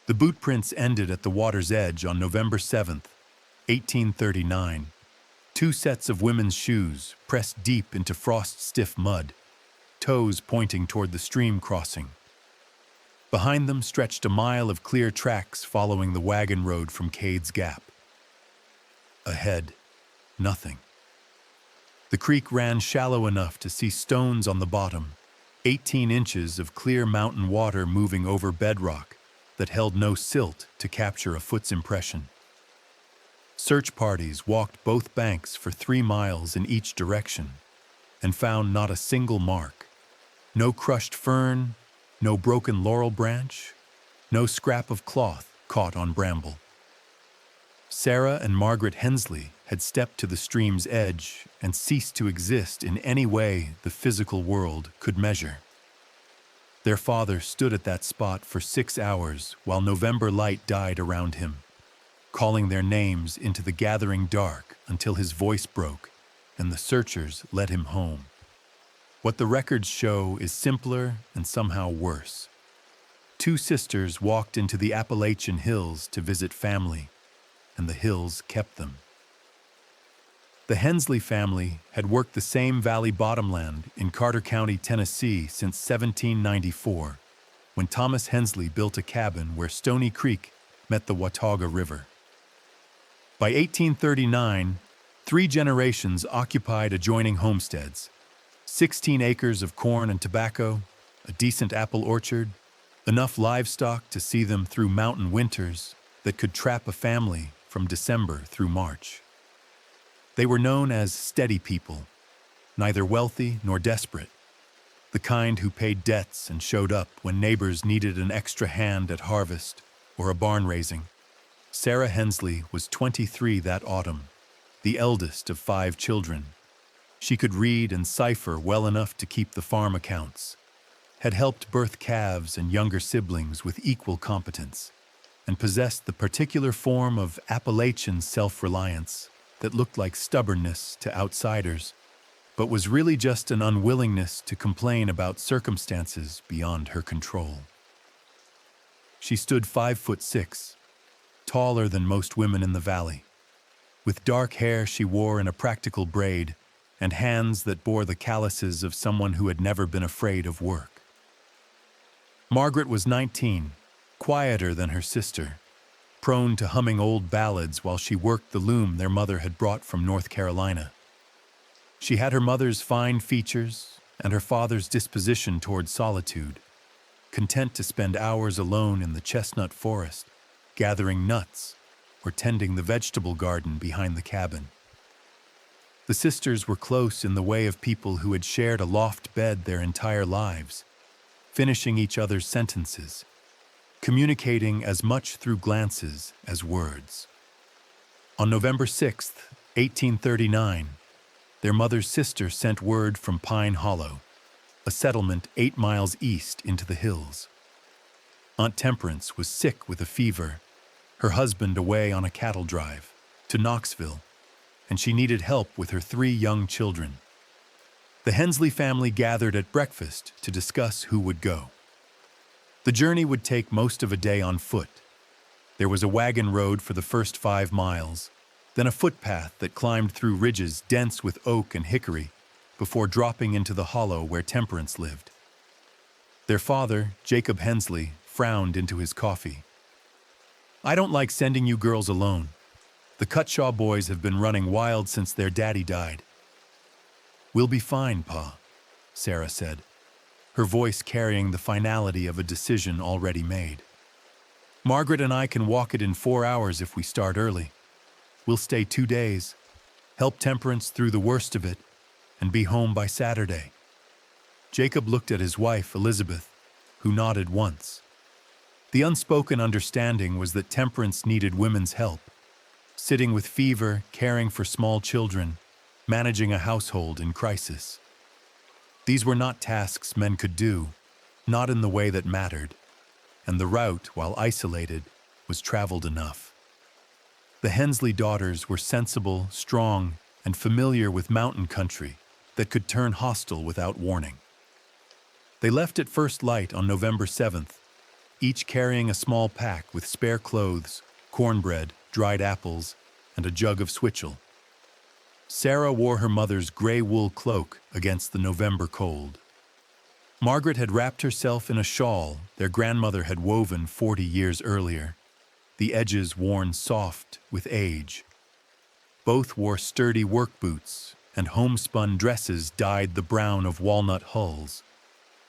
The boot prints ended at the water's edge on November 7th, 1839. Two sets of women's shoes pressed deep into frost-stiff mud, toes pointing toward the stream crossing. Behind them stretched a mile of clear tracks following the wagon road from Cade's Gap. Ahead, nothing. The creek ran shallow enough to see stones on the bottom, 18 inches of clear mountain water moving over bedrock that held no silt to capture a foot's impression. Search parties walked both banks for 3 miles in each direction and found not a single mark. No crushed fern, no broken laurel branch, no scrap of cloth caught on bramble. Sarah and Margaret Hensley had stepped to the stream's edge and ceased to exist in any way the physical world could measure. Their father stood at that spot for 6 hours while November light died around him, calling their names into the gathering dark until his voice broke and the searchers led him home. What the records show is simpler and somehow worse. 2 sisters walked into the Appalachian hills to visit family, and the hills kept them. The Hensley family had worked the same valley bottomland in Carter County, Tennessee since 1794, when Thomas Hensley built a cabin where Stony Creek met the Watauga River. By 1839, 3 generations occupied adjoining homesteads, 16 acres of corn and tobacco, a decent apple orchard, enough livestock to see them through mountain winters that could trap a family from December through March. They were known as steady people, neither wealthy nor desperate, the kind who paid debts and showed up when neighbors needed an extra hand at harvest or a barn raising. Sarah Hensley was 23 that autumn, the eldest of 5 children. She could read and cipher well enough to keep the farm accounts, had helped birth calves and younger siblings with equal competence, and possessed the particular form of Appalachian self-reliance that looked like stubbornness to outsiders, but was really just an unwillingness to complain about circumstances beyond her control. She stood 5'6", taller than most women in the valley. With dark hair she wore in a practical braid, and hands that bore the calluses of someone who had never been afraid of work. Margaret was 19, quieter than her sister, prone to humming old ballads while she worked the loom their mother had brought from North Carolina. She had her mother's fine features and her father's disposition toward solitude, content to spend hours alone in the chestnut forest, gathering nuts or tending the vegetable garden behind the cabin. The sisters were close in the way of people who had shared a loft bed their entire lives, finishing each other's sentences, communicating as much through glances as words. On November 6th, 1839, their mother's sister sent word from Pine Hollow, a settlement 8 miles east into the hills. Aunt Temperance was sick with a fever, her husband away on a cattle drive to Knoxville, and she needed help with her 3 young children. The Hensley family gathered at breakfast to discuss who would go. The journey would take most of a day on foot. There was a wagon road for the first 5 miles, then a footpath that climbed through ridges dense with oak and hickory before dropping into the hollow where Temperance lived. Their father, Jacob Hensley, frowned into his coffee. "I don't like sending you girls alone. The Cutshaw boys have been running wild since their daddy died." "We'll be fine, Pa," Sarah said, her voice carrying the finality of a decision already made. "Margaret and I can walk it in 4 hours if we start early. We'll stay 2 days, help Temperance through the worst of it, and be home by Saturday." Jacob looked at his wife, Elizabeth, who nodded once. The unspoken understanding was that Temperance needed women's help, sitting with fever, caring for small children, managing a household in crisis. These were not tasks men could do, not in the way that mattered, and the route, while isolated, was traveled enough. The Hensley daughters were sensible, strong, and familiar with mountain country that could turn hostile without warning. They left at first light on November 7th, each carrying a small pack with spare clothes, cornbread, dried apples, and a jug of switchel. Sarah wore her mother's gray wool cloak against the November cold. Margaret had wrapped herself in a shawl their grandmother had woven 40 years earlier, the edges worn soft with age. Both wore sturdy work boots, and homespun dresses dyed the brown of walnut hulls.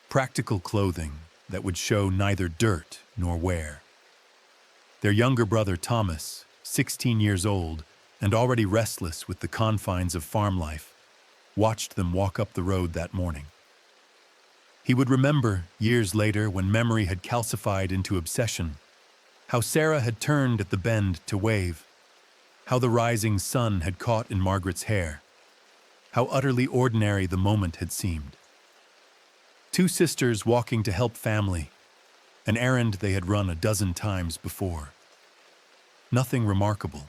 Practical clothing that would show neither dirt nor wear. Their younger brother Thomas, 16 years old and already restless with the confines of farm life, watched them walk up the road that morning. He would remember, years later when memory had calcified into obsession, how Sarah had turned at the bend to wave, how the rising sun had caught in Margaret's hair, how utterly ordinary the moment had seemed. Two sisters walking to help family, an errand they had run a dozen times before. Nothing remarkable.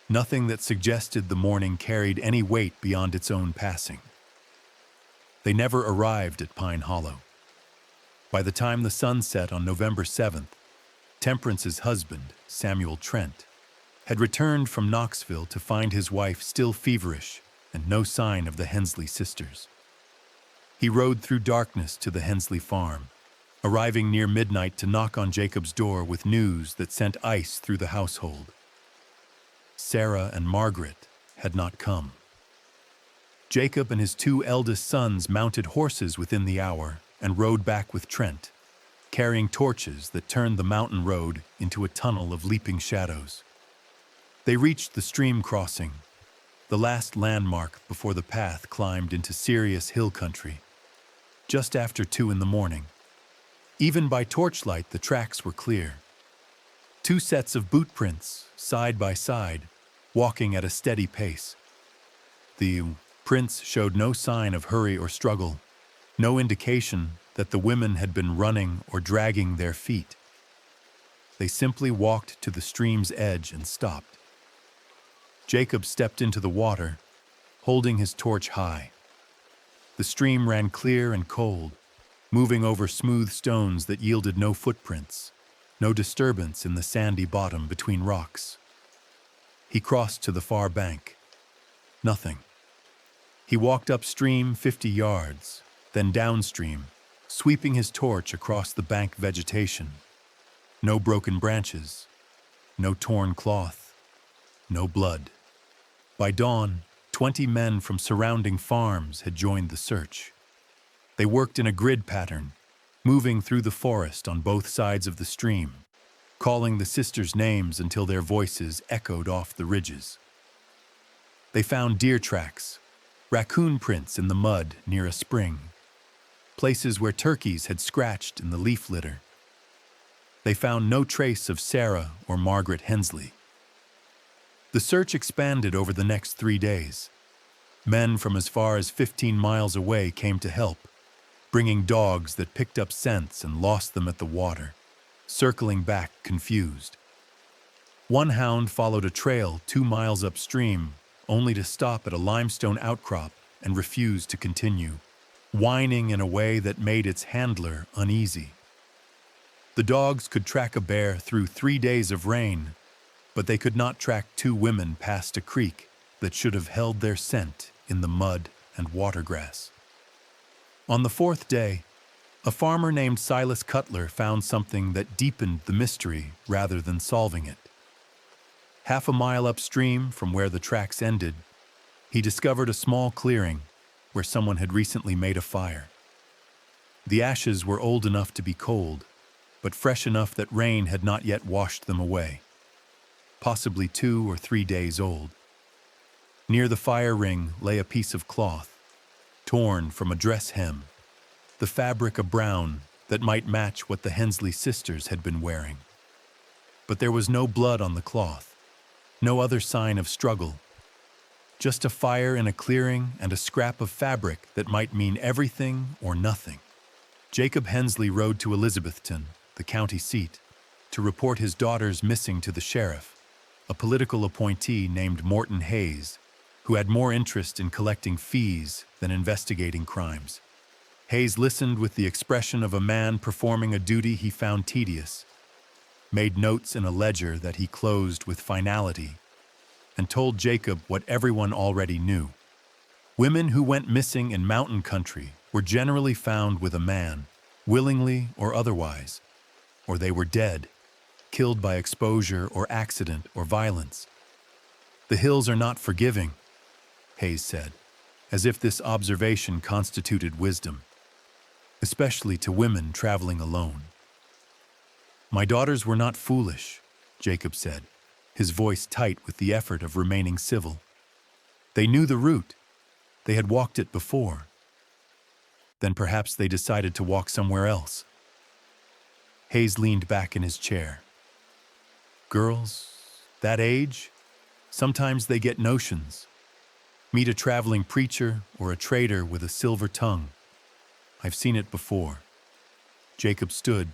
Nothing that suggested the morning carried any weight beyond its own passing. They never arrived at Pine Hollow. By the time the sun set on November 7th, Temperance's husband, Samuel Trent, had returned from Knoxville to find his wife still feverish and no sign of the Hensley sisters. He rode through darkness to the Hensley farm, arriving near midnight to knock on Jacob's door with news that sent ice through the household. Sarah and Margaret had not come. Jacob and his two eldest sons mounted horses within the hour and rode back with Trent, carrying torches that turned the mountain road into a tunnel of leaping shadows. They reached the stream crossing, the last landmark before the path climbed into serious hill country, just after 2 a.m. Even by torchlight, the tracks were clear. 2 sets of boot prints, side by side, walking at a steady pace. The prints showed no sign of hurry or struggle, no indication that the women had been running or dragging their feet. They simply walked to the stream's edge and stopped. Jacob stepped into the water, holding his torch high. The stream ran clear and cold, moving over smooth stones that yielded no footprints, no disturbance in the sandy bottom between rocks. He crossed to the far bank. Nothing. He walked upstream 50 yards, then downstream, sweeping his torch across the bank vegetation. No broken branches, no torn cloth, no blood. By dawn, 20 men from surrounding farms had joined the search. They worked in a grid pattern, moving through the forest on both sides of the stream, calling the sisters' names until their voices echoed off the ridges. They found deer tracks, raccoon prints in the mud near a spring, places where turkeys had scratched in the leaf litter. They found no trace of Sarah or Margaret Hensley. The search expanded over the next 3 days. Men from as far as 15 miles away came to help, bringing dogs that picked up scents and lost them at the water, circling back confused. One hound followed a trail 2 miles upstream, only to stop at a limestone outcrop and refuse to continue, whining in a way that made its handler uneasy. The dogs could track a bear through 3 days of rain, but they could not track 2 women past a creek that should have held their scent in the mud and watergrass. On the 4th day, a farmer named Silas Cutler found something that deepened the mystery rather than solving it. Half a mile upstream from where the tracks ended, he discovered a small clearing where someone had recently made a fire. The ashes were old enough to be cold, but fresh enough that rain had not yet washed them away. Possibly 2 or 3 days old. Near the fire ring lay a piece of cloth, torn from a dress hem, the fabric a brown that might match what the Hensley sisters had been wearing. But there was no blood on the cloth, no other sign of struggle. Just a fire in a clearing and a scrap of fabric that might mean everything or nothing. Jacob Hensley rode to Elizabethton, the county seat, to report his daughters missing to the sheriff, a political appointee named Morton Hayes, who had more interest in collecting fees than investigating crimes. Hayes listened with the expression of a man performing a duty he found tedious, made notes in a ledger that he closed with finality, and told Jacob what everyone already knew. Women who went missing in mountain country were generally found with a man, willingly or otherwise, or they were dead, killed by exposure or accident or violence. The hills are not forgiving, Hayes said, as if this observation constituted wisdom, especially to women traveling alone. My daughters were not foolish, Jacob said, his voice tight with the effort of remaining civil. They knew the route. They had walked it before. Then perhaps they decided to walk somewhere else. Hayes leaned back in his chair. Girls, that age, sometimes they get notions. Meet a traveling preacher or a trader with a silver tongue. I've seen it before. Jacob stood,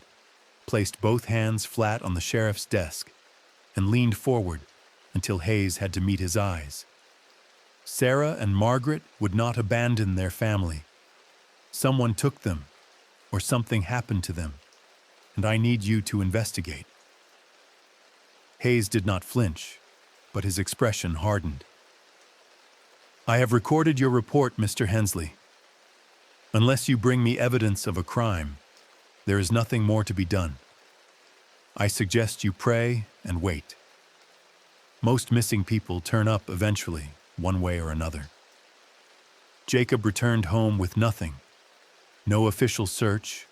placed both hands flat on the sheriff's desk, and leaned forward until Hayes had to meet his eyes. Sarah and Margaret would not abandon their family. Someone took them, or something happened to them, and I need you to investigate. Hayes did not flinch, but his expression hardened. I have recorded your report, Mr. Hensley. Unless you bring me evidence of a crime, there is nothing more to be done. I suggest you pray and wait. Most missing people turn up eventually, one way or another. Jacob returned home with nothing. No official search,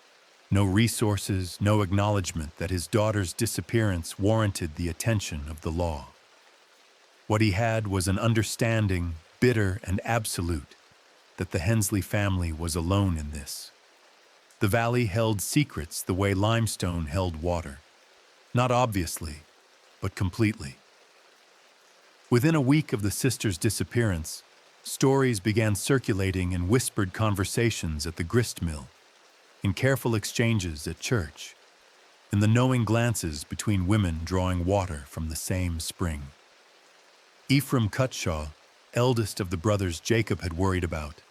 no resources, no acknowledgement that his daughter's disappearance warranted the attention of the law. What he had was an understanding, bitter and absolute, that the Hensley family was alone in this. The valley held secrets the way limestone held water. Not obviously, but completely. Within a week of the sisters' disappearance, stories began circulating in whispered conversations at the grist mill, in careful exchanges at church, in the knowing glances between women drawing water from the same spring. Ephraim Cutshaw, eldest of the brothers Jacob had worried about,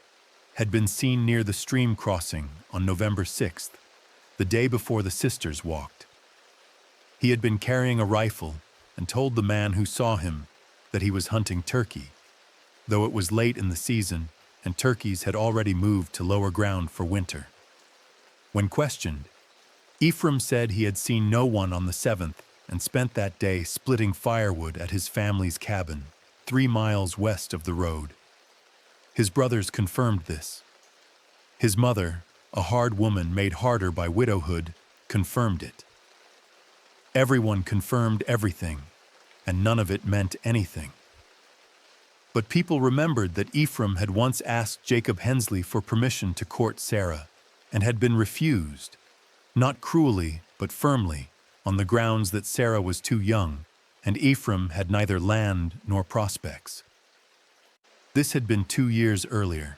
had been seen near the stream crossing on November 6th, the day before the sisters walked. He had been carrying a rifle and told the man who saw him that he was hunting turkey, though it was late in the season and turkeys had already moved to lower ground for winter. When questioned, Ephraim said he had seen no one on the 7th and spent that day splitting firewood at his family's cabin, 3 miles west of the road. His brothers confirmed this. His mother, a hard woman made harder by widowhood, confirmed it. Everyone confirmed everything, and none of it meant anything. But people remembered that Ephraim had once asked Jacob Hensley for permission to court Sarah, and had been refused, not cruelly, but firmly, on the grounds that Sarah was too young, and Ephraim had neither land nor prospects. This had been 2 years earlier.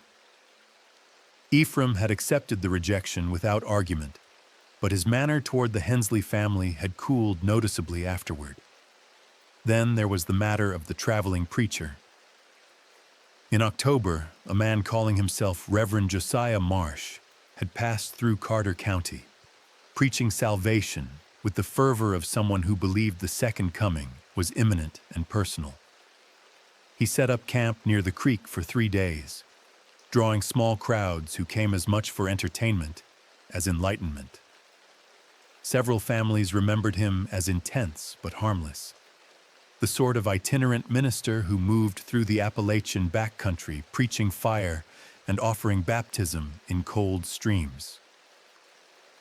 Ephraim had accepted the rejection without argument, but his manner toward the Hensley family had cooled noticeably afterward. Then there was the matter of the traveling preacher. In October, a man calling himself Reverend Josiah Marsh had passed through Carter County, preaching salvation with the fervor of someone who believed the second coming was imminent and personal. He set up camp near the creek for 3 days, drawing small crowds who came as much for entertainment as enlightenment. Several families remembered him as intense but harmless, the sort of itinerant minister who moved through the Appalachian backcountry preaching fire and offering baptism in cold streams.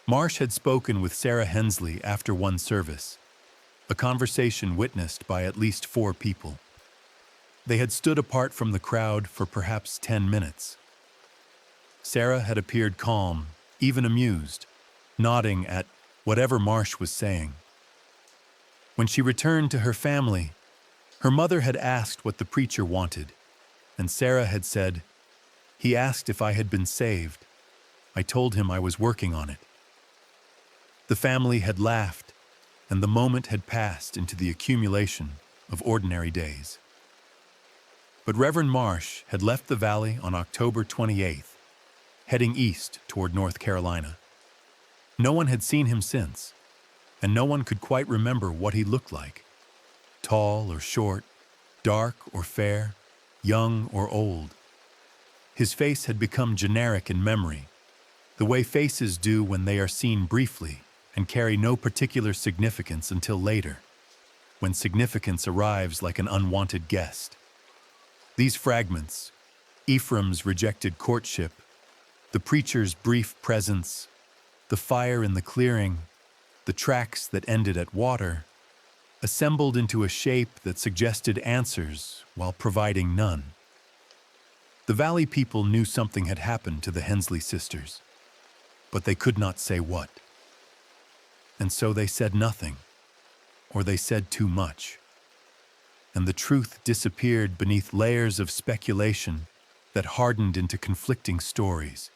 Marsh had spoken with Sarah Hensley after one service, a conversation witnessed by at least 4 people. They had stood apart from the crowd for perhaps 10 minutes. Sarah had appeared calm, even amused, nodding at whatever Marsh was saying. When she returned to her family, her mother had asked what the preacher wanted, and Sarah had said, "He asked if I had been saved. I told him I was working on it." The family had laughed, and the moment had passed into the accumulation of ordinary days. But Reverend Marsh had left the valley on October 28th, heading east toward North Carolina. No one had seen him since, and no one could quite remember what he looked like. Tall or short, dark or fair, young or old. His face had become generic in memory, the way faces do when they are seen briefly and carry no particular significance until later, when significance arrives like an unwanted guest. These fragments, Ephraim's rejected courtship, the preacher's brief presence, the fire in the clearing, the tracks that ended at water, assembled into a shape that suggested answers while providing none. The Valley people knew something had happened to the Hensley sisters, but they could not say what. And so they said nothing, or they said too much. And the truth disappeared beneath layers of speculation that hardened into conflicting stories,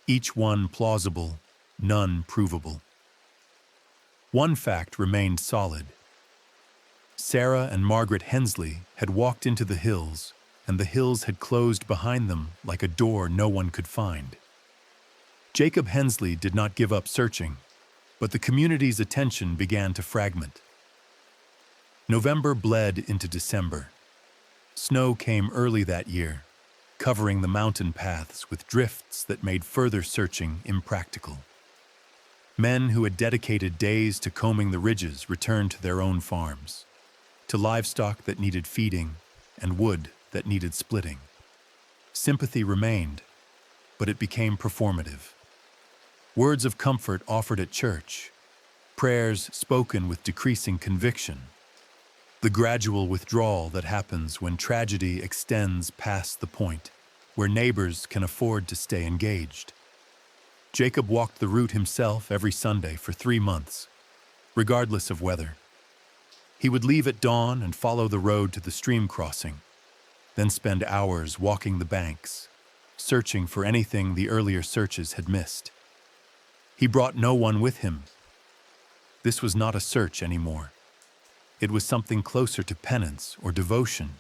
each one plausible, none provable. One fact remained solid. Sarah and Margaret Hensley had walked into the hills, and the hills had closed behind them like a door no one could find. Jacob Hensley did not give up searching, but the community's attention began to fragment. November bled into December. Snow came early that year, covering the mountain paths with drifts that made further searching impractical. Men who had dedicated days to combing the ridges returned to their own farms, to livestock that needed feeding and wood that needed splitting. Sympathy remained, but it became performative. Words of comfort offered at church, prayers spoken with decreasing conviction, the gradual withdrawal that happens when tragedy extends past the point where neighbors can afford to stay engaged. Jacob walked the route himself every Sunday for 3 months, regardless of weather. He would leave at dawn and follow the road to the stream crossing, then spend hours walking the banks, searching for anything the earlier searches had missed. He brought no one with him. This was not a search anymore. It was something closer to penance or devotion,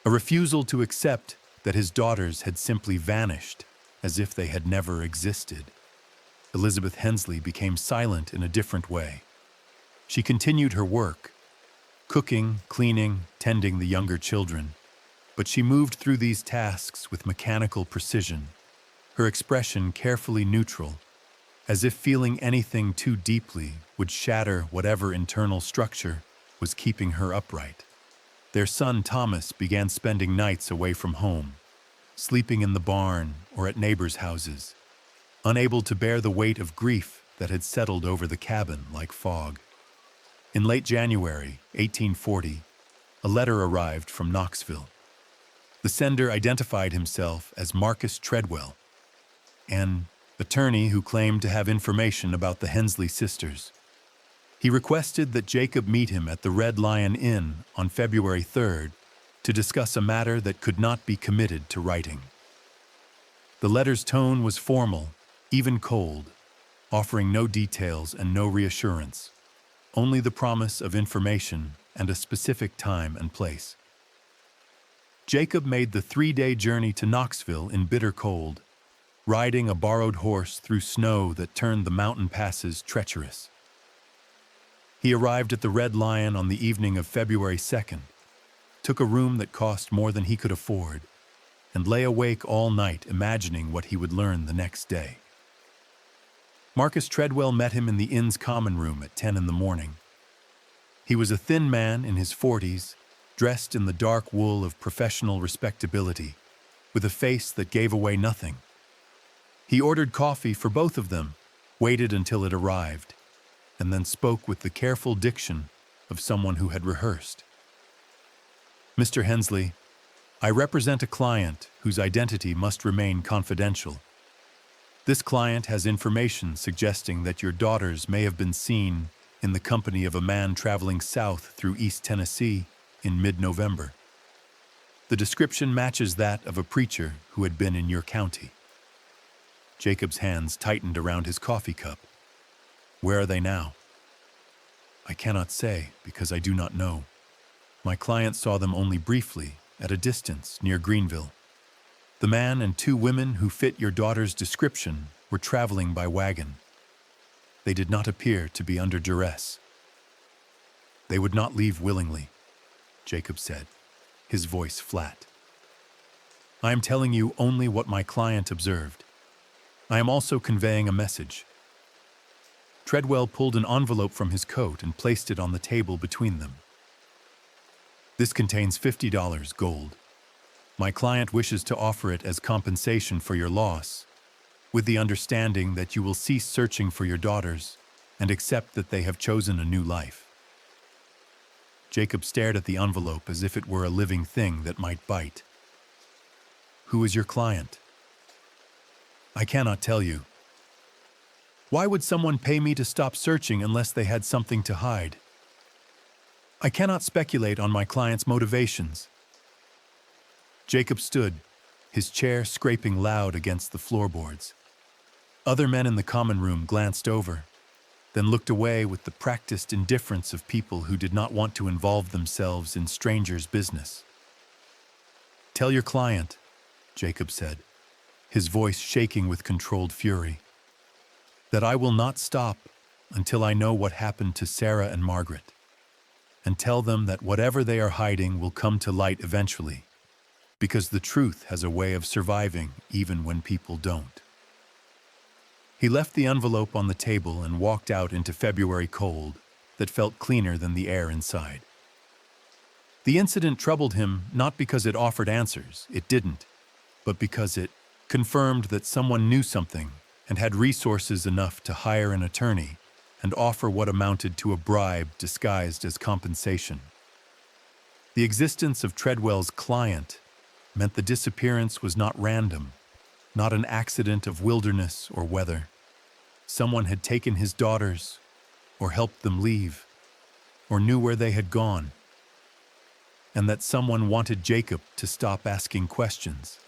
a refusal to accept that his daughters had simply vanished as if they had never existed. Elizabeth Hensley became silent in a different way. She continued her work, cooking, cleaning, tending the younger children, but she moved through these tasks with mechanical precision, her expression carefully neutral, as if feeling anything too deeply would shatter whatever internal structure was keeping her upright. Their son Thomas began spending nights away from home, sleeping in the barn or at neighbors' houses, unable to bear the weight of grief that had settled over the cabin like fog. In late January, 1840, a letter arrived from Knoxville. The sender identified himself as Marcus Treadwell, an attorney who claimed to have information about the Hensley sisters. He requested that Jacob meet him at the Red Lion Inn on February 3rd to discuss a matter that could not be committed to writing. The letter's tone was formal, even cold, offering no details and no reassurance, only the promise of information and a specific time and place. Jacob made the 3-day journey to Knoxville in bitter cold, riding a borrowed horse through snow that turned the mountain passes treacherous. He arrived at the Red Lion on the evening of February 2nd, took a room that cost more than he could afford, and lay awake all night imagining what he would learn the next day. Marcus Treadwell met him in the inn's common room at 10 in the morning. He was a thin man in his 40s, dressed in the dark wool of professional respectability, with a face that gave away nothing. He ordered coffee for both of them, waited until it arrived, and then spoke with the careful diction of someone who had rehearsed. "Mr. Hensley, I represent a client whose identity must remain confidential. This client has information suggesting that your daughters may have been seen in the company of a man traveling south through East Tennessee in mid-November. The description matches that of a preacher who had been in your county." Jacob's hands tightened around his coffee cup. "Where are they now?" "I cannot say, because I do not know. My client saw them only briefly, at a distance, near Greenville. The man and two women who fit your daughter's description were traveling by wagon. They did not appear to be under duress. They would not leave willingly, Jacob said, his voice flat. I am telling you only what my client observed. I am also conveying a message. Treadwell pulled an envelope from his coat and placed it on the table between them. This contains $50 gold. My client wishes to offer it as compensation for your loss, with the understanding that you will cease searching for your daughters and accept that they have chosen a new life. Jacob stared at the envelope as if it were a living thing that might bite. Who is your client? I cannot tell you. Why would someone pay me to stop searching unless they had something to hide? I cannot speculate on my client's motivations. Jacob stood, his chair scraping loud against the floorboards. Other men in the common room glanced over, then looked away with the practiced indifference of people who did not want to involve themselves in strangers' business. Tell your client, Jacob said, his voice shaking with controlled fury, that I will not stop until I know what happened to Sarah and Margaret, and tell them that whatever they are hiding will come to light eventually, because the truth has a way of surviving even when people don't. He left the envelope on the table and walked out into February cold that felt cleaner than the air inside. The incident troubled him not because it offered answers, it didn't, but because it confirmed that someone knew something and had resources enough to hire an attorney and offer what amounted to a bribe disguised as compensation. The existence of Treadwell's client meant the disappearance was not random, not an accident of wilderness or weather. Someone had taken his daughters, or helped them leave, or knew where they had gone, and that someone wanted Jacob to stop asking questions.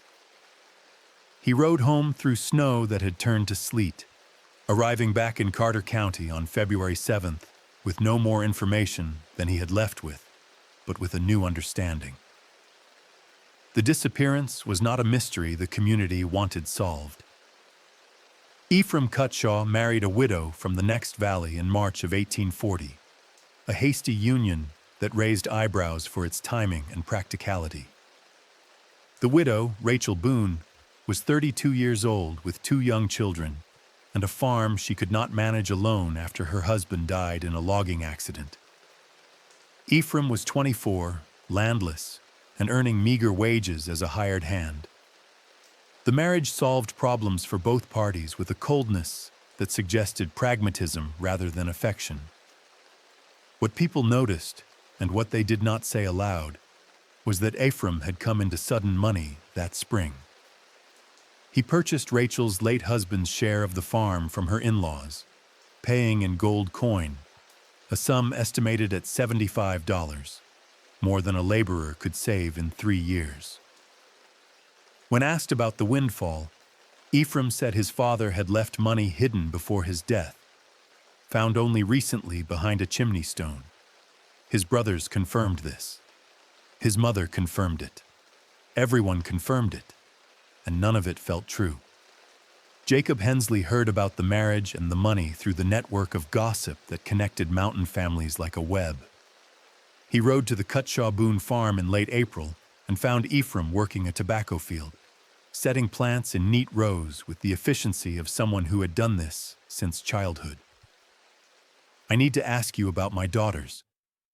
He rode home through snow that had turned to sleet, arriving back in Carter County on February 7th with no more information than he had left with, but with a new understanding. The disappearance was not a mystery the community wanted solved. Ephraim Cutshaw married a widow from the next valley in March of 1840, a hasty union that raised eyebrows for its timing and practicality. The widow, Rachel Boone, was 32 years old with two young children and a farm she could not manage alone after her husband died in a logging accident. Ephraim was 24, landless, and earning meager wages as a hired hand. The marriage solved problems for both parties with a coldness that suggested pragmatism rather than affection. What people noticed, and what they did not say aloud, was that Ephraim had come into sudden money that spring. He purchased Rachel's late husband's share of the farm from her in-laws, paying in gold coin, a sum estimated at $75, more than a laborer could save in 3 years. When asked about the windfall, Ephraim said his father had left money hidden before his death, found only recently behind a chimney stone. His brothers confirmed this. His mother confirmed it. Everyone confirmed it, and none of it felt true. Jacob Hensley heard about the marriage and the money through the network of gossip that connected mountain families like a web. He rode to the Cutshaw Boone farm in late April and found Ephraim working a tobacco field, setting plants in neat rows with the efficiency of someone who had done this since childhood. I need to ask you about my daughters,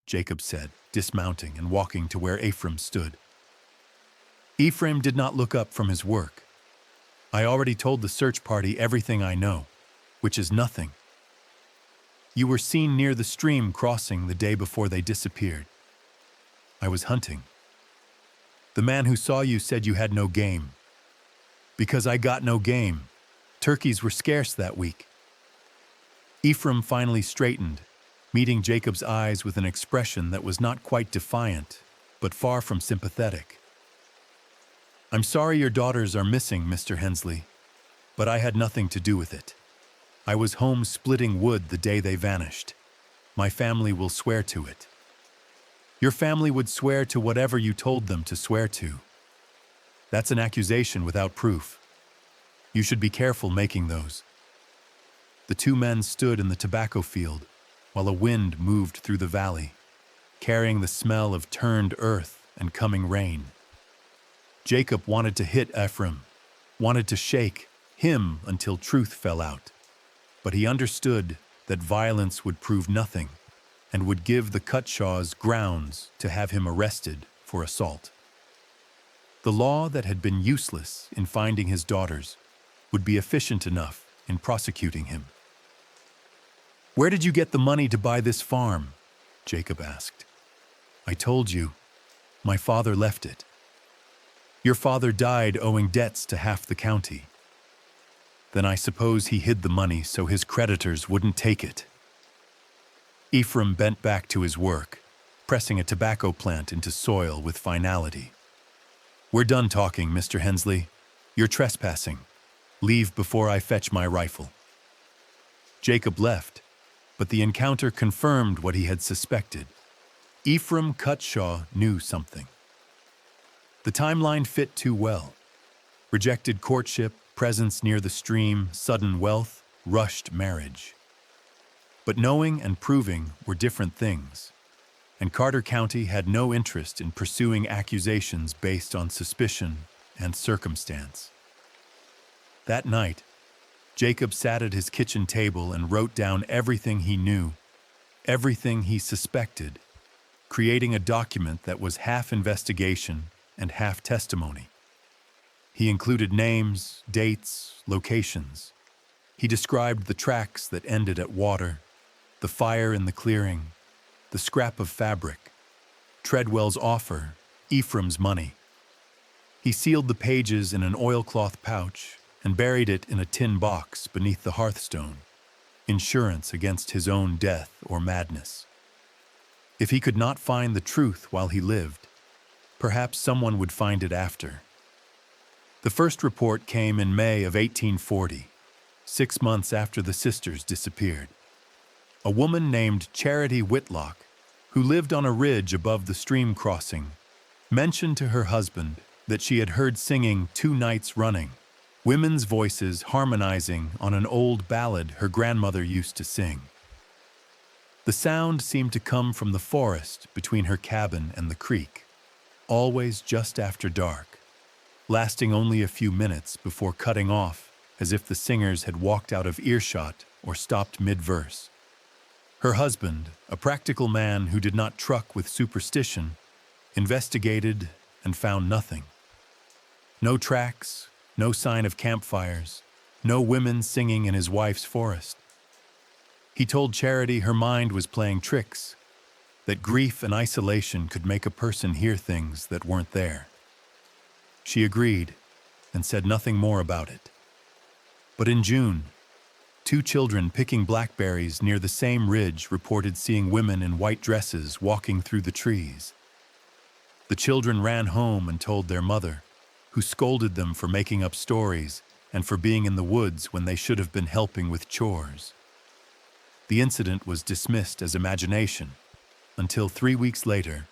Jacob said, dismounting and walking to where Ephraim stood. Ephraim did not look up from his work. I already told the search party everything I know, which is nothing. You were seen near the stream crossing the day before they disappeared. I was hunting. The man who saw you said you had no game. Because I got no game. Turkeys were scarce that week. Ephraim finally straightened, meeting Jacob's eyes with an expression that was not quite defiant, but far from sympathetic. I'm sorry your daughters are missing, Mr. Hensley, but I had nothing to do with it. I was home splitting wood the day they vanished. My family will swear to it. Your family would swear to whatever you told them to swear to. That's an accusation without proof. You should be careful making those." The two men stood in the tobacco field while a wind moved through the valley, carrying the smell of turned earth and coming rain. Jacob wanted to hit Ephraim, wanted to shake him until truth fell out. But he understood that violence would prove nothing and would give the Cutshaws grounds to have him arrested for assault. The law that had been useless in finding his daughters would be efficient enough in prosecuting him. "Where did you get the money to buy this farm?" Jacob asked. "I told you. My father left it." "Your father died owing debts to half the county." "Then I suppose he hid the money so his creditors wouldn't take it." Ephraim bent back to his work, pressing a tobacco plant into soil with finality. "We're done talking, Mr. Hensley. You're trespassing. Leave before I fetch my rifle." Jacob left, but the encounter confirmed what he had suspected. Ephraim Cutshaw knew something. The timeline fit too well. Rejected courtship, presence near the stream, sudden wealth, rushed marriage. But knowing and proving were different things, and Carter County had no interest in pursuing accusations based on suspicion and circumstance. That night, Jacob sat at his kitchen table and wrote down everything he knew, everything he suspected, creating a document that was half investigation and half testimony. He included names, dates, locations. He described the tracks that ended at water, the fire in the clearing, the scrap of fabric, Treadwell's offer, Ephraim's money. He sealed the pages in an oilcloth pouch and buried it in a tin box beneath the hearthstone, insurance against his own death or madness. If he could not find the truth while he lived, perhaps someone would find it after. The first report came in May of 1840, 6 months after the sisters disappeared. A woman named Charity Whitlock, who lived on a ridge above the stream crossing, mentioned to her husband that she had heard singing 2 nights running, women's voices harmonizing on an old ballad her grandmother used to sing. The sound seemed to come from the forest between her cabin and the creek, always just after dark, lasting only a few minutes before cutting off as if the singers had walked out of earshot or stopped mid-verse. Her husband, a practical man who did not truck with superstition, investigated and found nothing. No tracks, no sign of campfires, no women singing in his wife's forest. He told Charity her mind was playing tricks, that grief and isolation could make a person hear things that weren't there. She agreed and said nothing more about it. But in June, 2 children picking blackberries near the same ridge reported seeing women in white dresses walking through the trees. The children ran home and told their mother, who scolded them for making up stories and for being in the woods when they should have been helping with chores. The incident was dismissed as imagination, until 3 weeks later,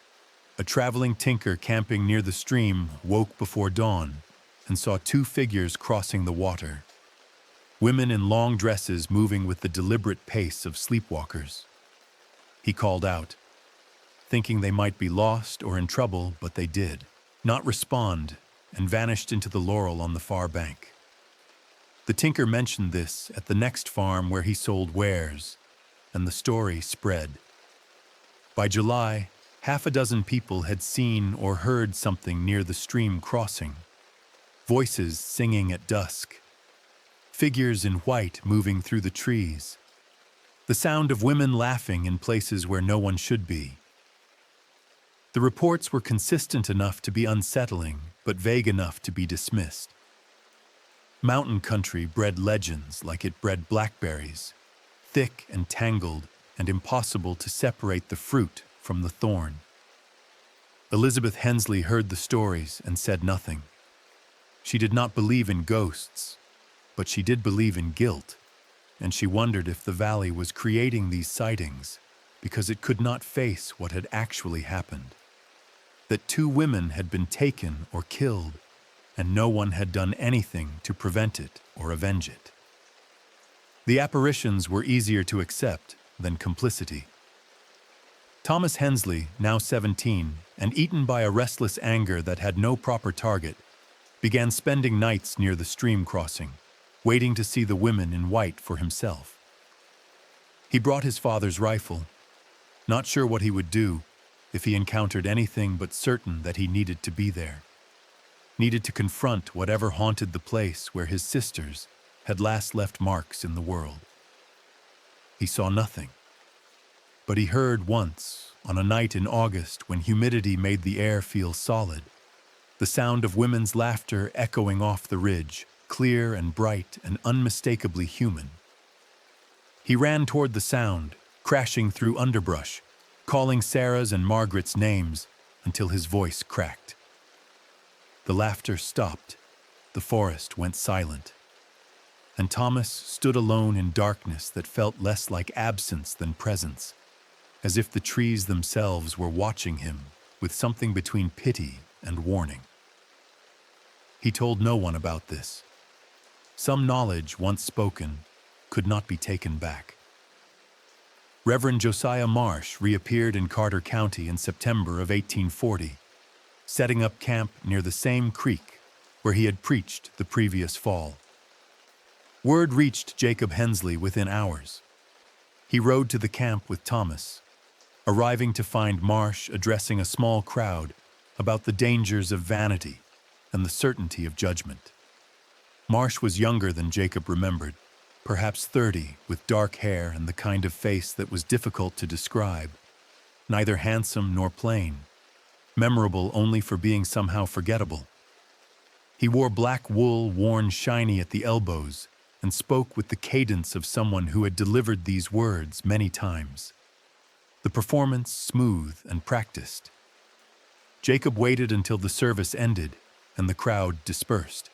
a traveling tinker camping near the stream woke before dawn and saw 2 figures crossing the water. Women in long dresses moving with the deliberate pace of sleepwalkers. He called out, thinking they might be lost or in trouble, but they did not respond and vanished into the laurel on the far bank. The tinker mentioned this at the next farm where he sold wares, and the story spread. By July, 6 people had seen or heard something near the stream crossing. Voices singing at dusk. Figures in white moving through the trees. The sound of women laughing in places where no one should be. The reports were consistent enough to be unsettling, but vague enough to be dismissed. Mountain country bred legends like it bred blackberries, thick and tangled and impossible to separate the fruit from the thorn. Elizabeth Hensley heard the stories and said nothing. She did not believe in ghosts, but she did believe in guilt, and she wondered if the valley was creating these sightings because it could not face what had actually happened. That 2 women had been taken or killed, and no one had done anything to prevent it or avenge it. The apparitions were easier to accept than complicity. Thomas Hensley, now 17, and eaten by a restless anger that had no proper target, began spending nights near the stream crossing, waiting to see the women in white for himself. He brought his father's rifle, not sure what he would do if he encountered anything but certain that he needed to be there, needed to confront whatever haunted the place where his sisters had last left marks in the world. He saw nothing, but he heard once, on a night in August when humidity made the air feel solid, the sound of women's laughter echoing off the ridge, clear and bright and unmistakably human. He ran toward the sound, crashing through underbrush, calling Sarah's and Margaret's names until his voice cracked. The laughter stopped, the forest went silent, and Thomas stood alone in darkness that felt less like absence than presence, as if the trees themselves were watching him with something between pity and warning. He told no one about this. Some knowledge, once spoken, could not be taken back. Reverend Josiah Marsh reappeared in Carter County in September of 1840, setting up camp near the same creek where he had preached the previous fall. Word reached Jacob Hensley within hours. He rode to the camp with Thomas, arriving to find Marsh addressing a small crowd about the dangers of vanity and the certainty of judgment. Marsh was younger than Jacob remembered, perhaps 30, with dark hair and the kind of face that was difficult to describe, neither handsome nor plain, memorable only for being somehow forgettable. He wore black wool worn shiny at the elbows and spoke with the cadence of someone who had delivered these words many times. The performance smooth and practiced. Jacob waited until the service ended and the crowd dispersed.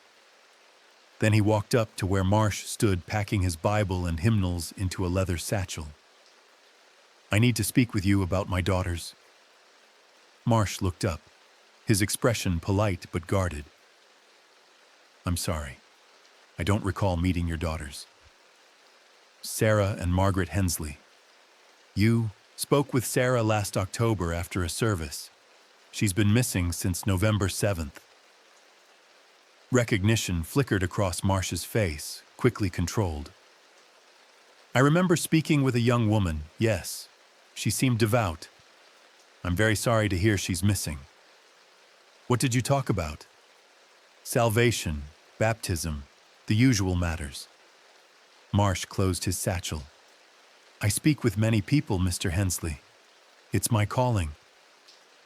Then he walked up to where Marsh stood packing his Bible and hymnals into a leather satchel. "I need to speak with you about my daughters." Marsh looked up, his expression polite but guarded. "I'm sorry. I don't recall meeting your daughters." "Sarah and Margaret Hensley. You spoke with Sarah last October after a service. She's been missing since November 7th. Recognition flickered across Marsh's face, quickly controlled. "I remember speaking with a young woman, yes. She seemed devout. I'm very sorry to hear she's missing." "What did you talk about?" "Salvation, baptism, the usual matters." Marsh closed his satchel. "I speak with many people, Mr. Hensley. It's my calling.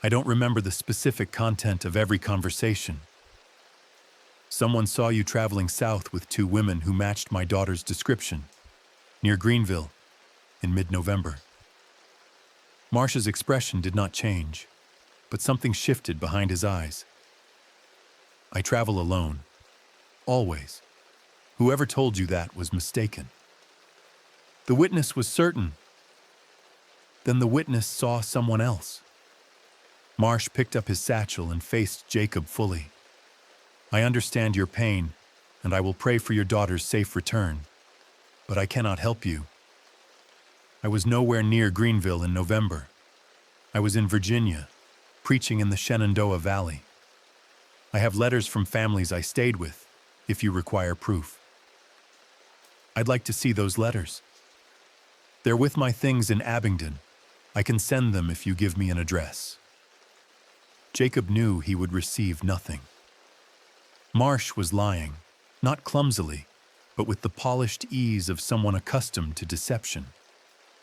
I don't remember the specific content of every conversation. Someone saw you traveling south with 2 women who matched my daughter's description, near Greenville, in mid-November." Marsh's expression did not change, but something shifted behind his eyes. "I travel alone. Always. Whoever told you that was mistaken." "The witness was certain." "Then the witness saw someone else." Marsh picked up his satchel and faced Jacob fully. "I understand your pain, and I will pray for your daughter's safe return, but I cannot help you. I was nowhere near Greenville in November. I was in Virginia, preaching in the Shenandoah Valley. I have letters from families I stayed with, if you require proof." "I'd like to see those letters." "They're with my things in Abingdon. I can send them if you give me an address." Jacob knew he would receive nothing. Marsh was lying, not clumsily, but with the polished ease of someone accustomed to deception.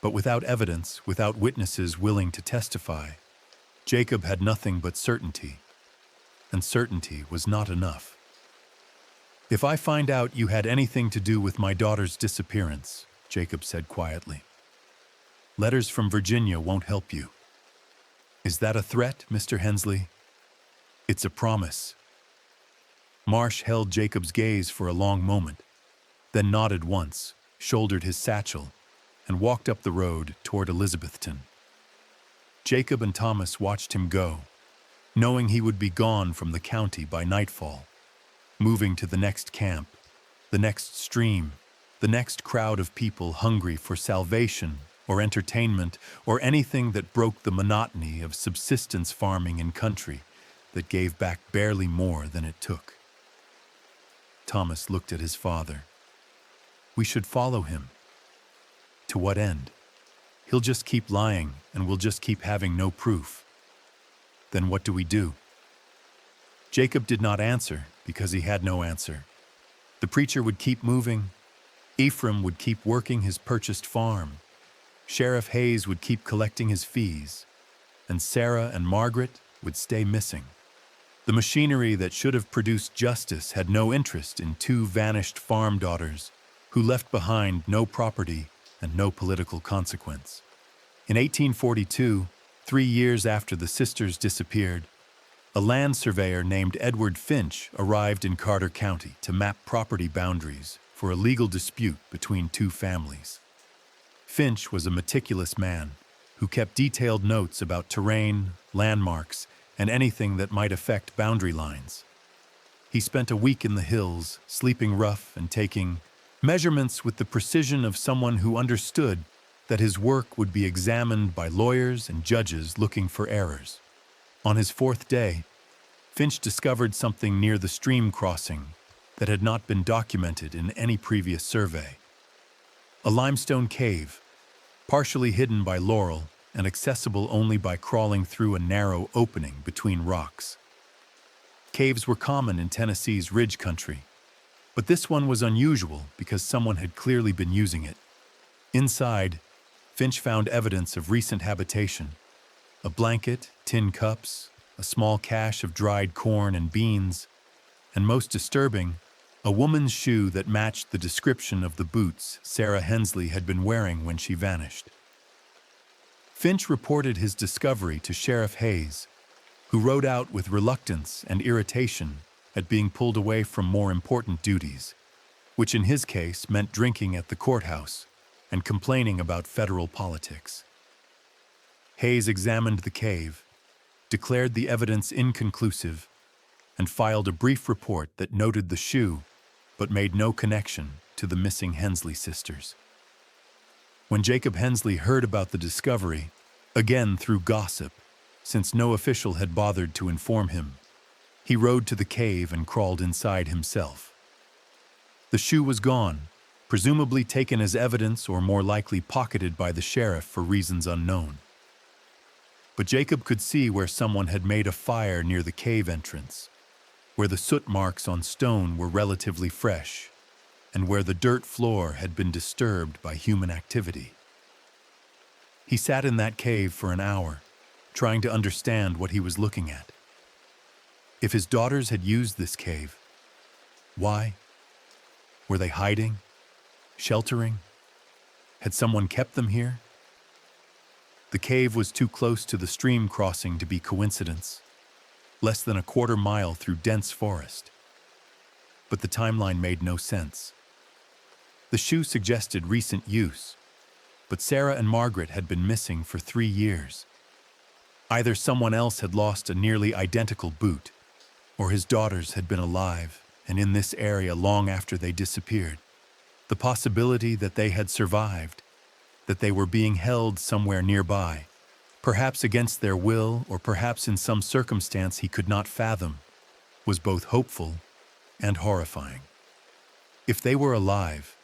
But without evidence, without witnesses willing to testify, Jacob had nothing but certainty, and certainty was not enough. "If I find out you had anything to do with my daughter's disappearance," Jacob said quietly, "letters from Virginia won't help you." "Is that a threat, Mr. Hensley?" "It's a promise." Marsh held Jacob's gaze for a long moment, then nodded once, shouldered his satchel, and walked up the road toward Elizabethton. Jacob and Thomas watched him go, knowing he would be gone from the county by nightfall, moving to the next camp, the next stream, the next crowd of people hungry for salvation or entertainment or anything that broke the monotony of subsistence farming in country that gave back barely more than it took. Thomas looked at his father. We should follow him. To what end? He'll just keep lying and we'll just keep having no proof. Then what do we do? Jacob did not answer because he had no answer. The preacher would keep moving. Ephraim would keep working his purchased farm. Sheriff Hayes would keep collecting his fees. And Sarah and Margaret would stay missing. The machinery that should have produced justice had no interest in two vanished farm daughters who left behind no property and no political consequence. In 1842, 3 years after the sisters disappeared, a land surveyor named Edward Finch arrived in Carter County to map property boundaries for a legal dispute between two families. Finch was a meticulous man who kept detailed notes about terrain, landmarks, and anything that might affect boundary lines. He spent a week in the hills, sleeping rough and taking measurements with the precision of someone who understood that his work would be examined by lawyers and judges looking for errors. On his 4th day, Finch discovered something near the stream crossing that had not been documented in any previous survey. A limestone cave, partially hidden by laurel and accessible only by crawling through a narrow opening between rocks. Caves were common in Tennessee's ridge country, but this one was unusual because someone had clearly been using it. Inside, Finch found evidence of recent habitation: a blanket, tin cups, a small cache of dried corn and beans, and most disturbing, a woman's shoe that matched the description of the boots Sarah Hensley had been wearing when she vanished. Finch reported his discovery to Sheriff Hayes, who rode out with reluctance and irritation at being pulled away from more important duties, which in his case meant drinking at the courthouse and complaining about federal politics. Hayes examined the cave, declared the evidence inconclusive, and filed a brief report that noted the shoe but made no connection to the missing Hensley sisters. When Jacob Hensley heard about the discovery, again through gossip, since no official had bothered to inform him, he rode to the cave and crawled inside himself. The shoe was gone, presumably taken as evidence or more likely pocketed by the sheriff for reasons unknown. But Jacob could see where someone had made a fire near the cave entrance, where the soot marks on stone were relatively fresh, and where the dirt floor had been disturbed by human activity. He sat in that cave for an hour, trying to understand what he was looking at. If his daughters had used this cave, why? Were they hiding? Sheltering? Had someone kept them here? The cave was too close to the stream crossing to be coincidence, less than a quarter mile through dense forest. But the timeline made no sense. The shoe suggested recent use, but Sarah and Margaret had been missing for 3 years. Either someone else had lost a nearly identical boot, or his daughters had been alive and in this area long after they disappeared. The possibility that they had survived, that they were being held somewhere nearby, perhaps against their will or perhaps in some circumstance he could not fathom, was both hopeful and horrifying. If they were alive,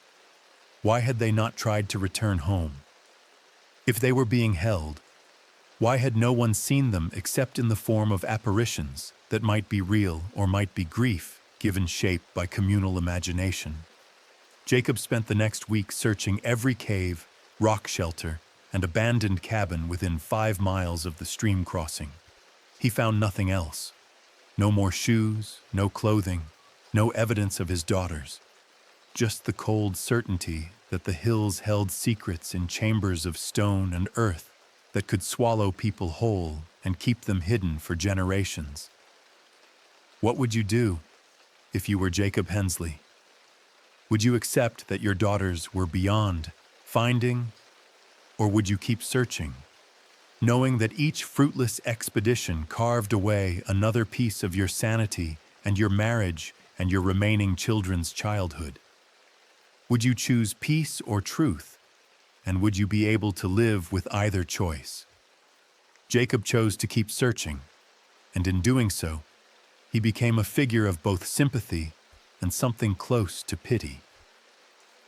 why had they not tried to return home? If they were being held, why had no one seen them except in the form of apparitions that might be real or might be grief given shape by communal imagination? Jacob spent the next week searching every cave, rock shelter, and abandoned cabin within 5 miles of the stream crossing. He found nothing else. No more shoes, no clothing, no evidence of his daughters. Just the cold certainty that the hills held secrets in chambers of stone and earth that could swallow people whole and keep them hidden for generations. What would you do if you were Jacob Hensley? Would you accept that your daughters were beyond finding, or would you keep searching, knowing that each fruitless expedition carved away another piece of your sanity and your marriage and your remaining children's childhood? Would you choose peace or truth? And would you be able to live with either choice? Jacob chose to keep searching, and in doing so, he became a figure of both sympathy and something close to pity.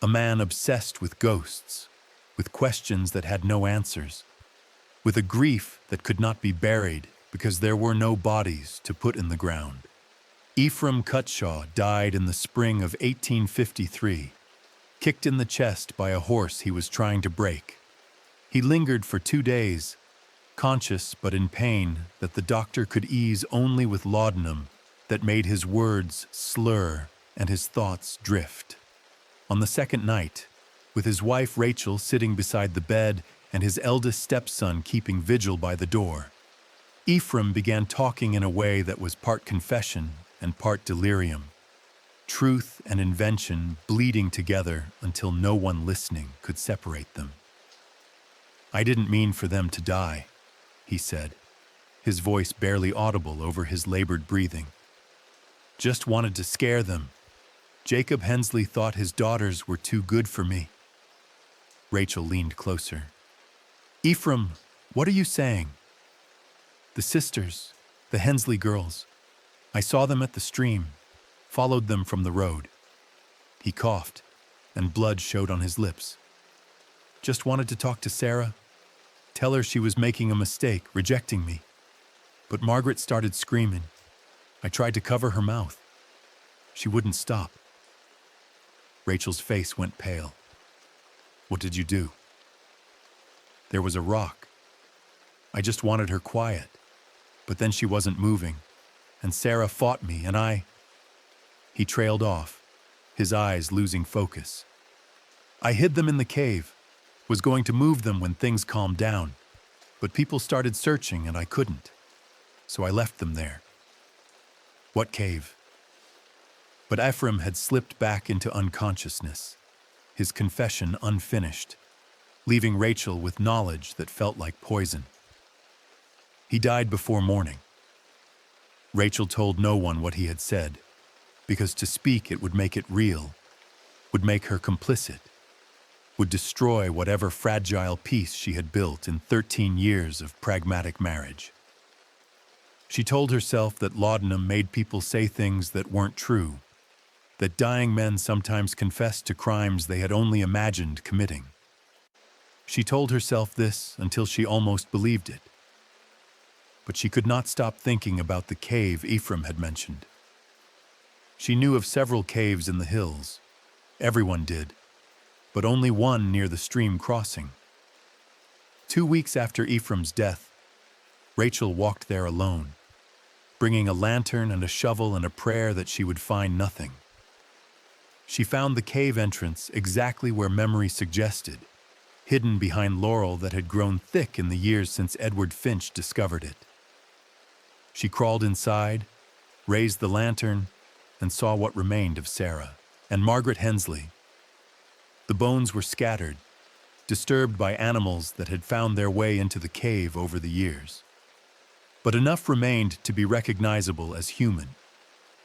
A man obsessed with ghosts, with questions that had no answers, with a grief that could not be buried because there were no bodies to put in the ground. Ephraim Cutshaw died in the spring of 1853, kicked in the chest by a horse he was trying to break. He lingered for 2 days, conscious but in pain that the doctor could ease only with laudanum that made his words slur and his thoughts drift. On the second night, with his wife Rachel sitting beside the bed and his eldest stepson keeping vigil by the door, Ephraim began talking in a way that was part confession and part delirium, truth and invention bleeding together until no one listening could separate them. "I didn't mean for them to die," he said, his voice barely audible over his labored breathing. "Just wanted to scare them. Jacob Hensley thought his daughters were too good for me." Rachel leaned closer. "Ephraim, what are you saying?" "The sisters, the Hensley girls. I saw them at the stream, followed them from the road." He coughed, and blood showed on his lips. "Just wanted to talk to Sarah, tell her she was making a mistake, rejecting me. But Margaret started screaming. I tried to cover her mouth. She wouldn't stop." Rachel's face went pale. "What did you do?" "There was a rock. I just wanted her quiet, but then she wasn't moving, and Sarah fought me, and I—" He trailed off, his eyes losing focus. "I hid them in the cave, was going to move them when things calmed down, but people started searching and I couldn't, so I left them there." "What cave?" But Ephraim had slipped back into unconsciousness, his confession unfinished, leaving Rachel with knowledge that felt like poison. "He died before morning." Rachel told no one what he had said, because to speak it would make it real, would make her complicit, would destroy whatever fragile peace she had built in 13 years of pragmatic marriage. She told herself that laudanum made people say things that weren't true, that dying men sometimes confessed to crimes they had only imagined committing. She told herself this until she almost believed it. But she could not stop thinking about the cave Ephraim had mentioned. She knew of several caves in the hills. Everyone did, but only one near the stream crossing. 2 weeks after Ephraim's death, Rachel walked there alone, bringing a lantern and a shovel and a prayer that she would find nothing. She found the cave entrance exactly where memory suggested, hidden behind laurel that had grown thick in the years since Edward Finch discovered it. She crawled inside, raised the lantern, and saw what remained of Sarah and Margaret Hensley. The bones were scattered, disturbed by animals that had found their way into the cave over the years. But enough remained to be recognizable as human: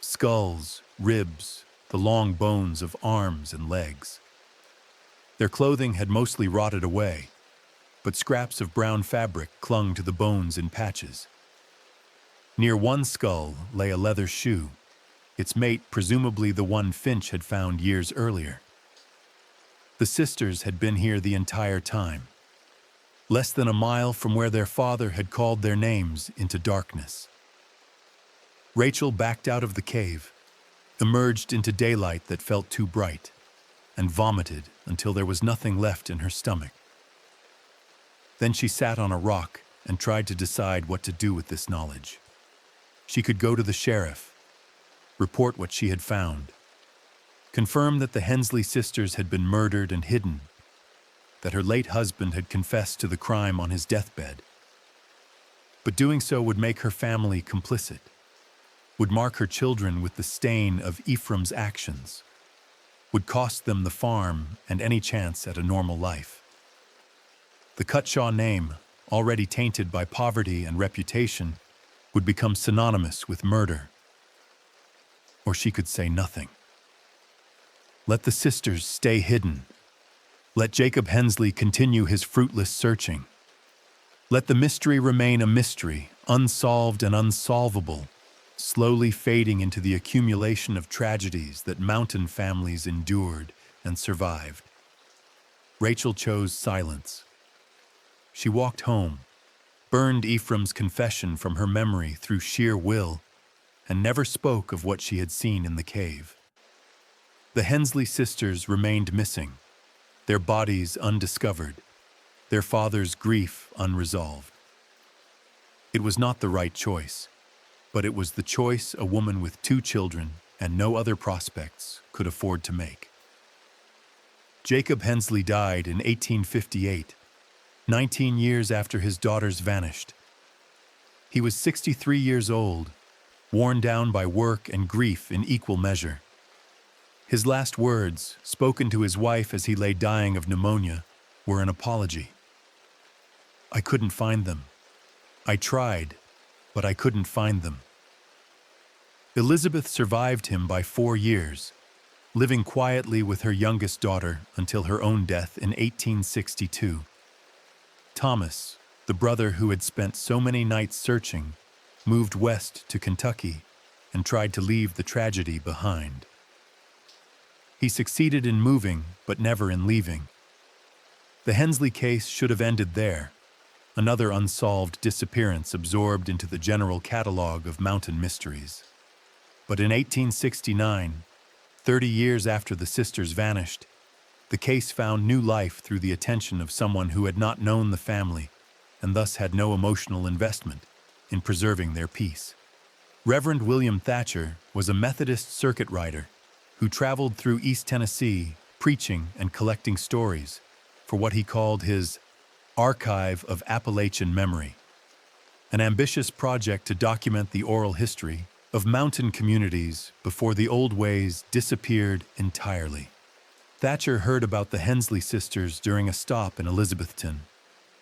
skulls, ribs, the long bones of arms and legs. Their clothing had mostly rotted away, but scraps of brown fabric clung to the bones in patches. Near one skull lay a leather shoe, its mate presumably the one Finch had found years earlier. The sisters had been here the entire time, less than a mile from where their father had called their names into darkness. Rachel backed out of the cave, emerged into daylight that felt too bright, and vomited until there was nothing left in her stomach. Then she sat on a rock and tried to decide what to do with this knowledge. She could go to the sheriff, report what she had found, confirm that the Hensley sisters had been murdered and hidden, that her late husband had confessed to the crime on his deathbed. But doing so would make her family complicit, would mark her children with the stain of Ephraim's actions, would cost them the farm and any chance at a normal life. The Cutshaw name, already tainted by poverty and reputation, would become synonymous with murder. or she could say nothing. Let the sisters stay hidden. Let Jacob Hensley continue his fruitless searching. Let the mystery remain a mystery, unsolved and unsolvable, slowly fading into the accumulation of tragedies that mountain families endured and survived. Rachel chose silence. She walked home, burned Ephraim's confession from her memory through sheer will, and never spoke of what she had seen in the cave. The Hensley sisters remained missing, their bodies undiscovered, their father's grief unresolved. It was not the right choice, but it was the choice a woman with 2 children and no other prospects could afford to make. Jacob Hensley died in 1858, 19 years after his daughters vanished. He was 63 years old, worn down by work and grief in equal measure. His last words, spoken to his wife as he lay dying of pneumonia, were an apology. "I couldn't find them. I tried, but I couldn't find them." Elizabeth survived him by 4 years, living quietly with her youngest daughter until her own death in 1862. Thomas, the brother who had spent so many nights searching, moved west to Kentucky and tried to leave the tragedy behind. He succeeded in moving, but never in leaving. The Hensley case should have ended there, another unsolved disappearance absorbed into the general catalog of mountain mysteries. But in 1869, 30 years after the sisters vanished, the case found new life through the attention of someone who had not known the family and thus had no emotional investment in preserving their peace. Reverend William Thatcher was a Methodist circuit rider who traveled through East Tennessee preaching and collecting stories for what he called his Archive of Appalachian Memory, an ambitious project to document the oral history of mountain communities before the old ways disappeared entirely. Thatcher heard about the Hensley sisters during a stop in Elizabethton,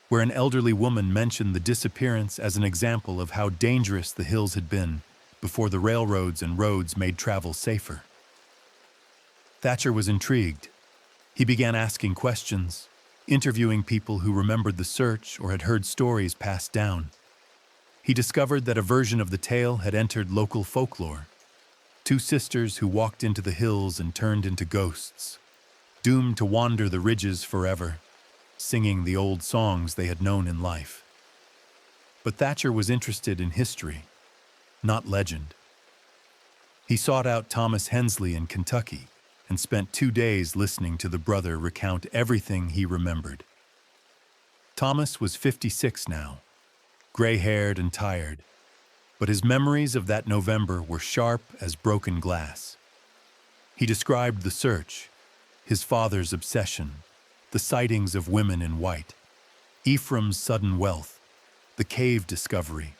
where an elderly woman mentioned the disappearance as an example of how dangerous the hills had been before the railroads and roads made travel safer. Thatcher was intrigued. He began asking questions, interviewing people who remembered the search or had heard stories passed down. He discovered that a version of the tale had entered local folklore. 2 sisters who walked into the hills and turned into ghosts, doomed to wander the ridges forever, singing the old songs they had known in life. But Thatcher was interested in history, not legend. He sought out Thomas Hensley in Kentucky and spent 2 days listening to the brother recount everything he remembered. Thomas was 56 now, gray-haired and tired, but his memories of that November were sharp as broken glass. He described the search, his father's obsession, the sightings of women in white, Ephraim's sudden wealth, the cave discovery,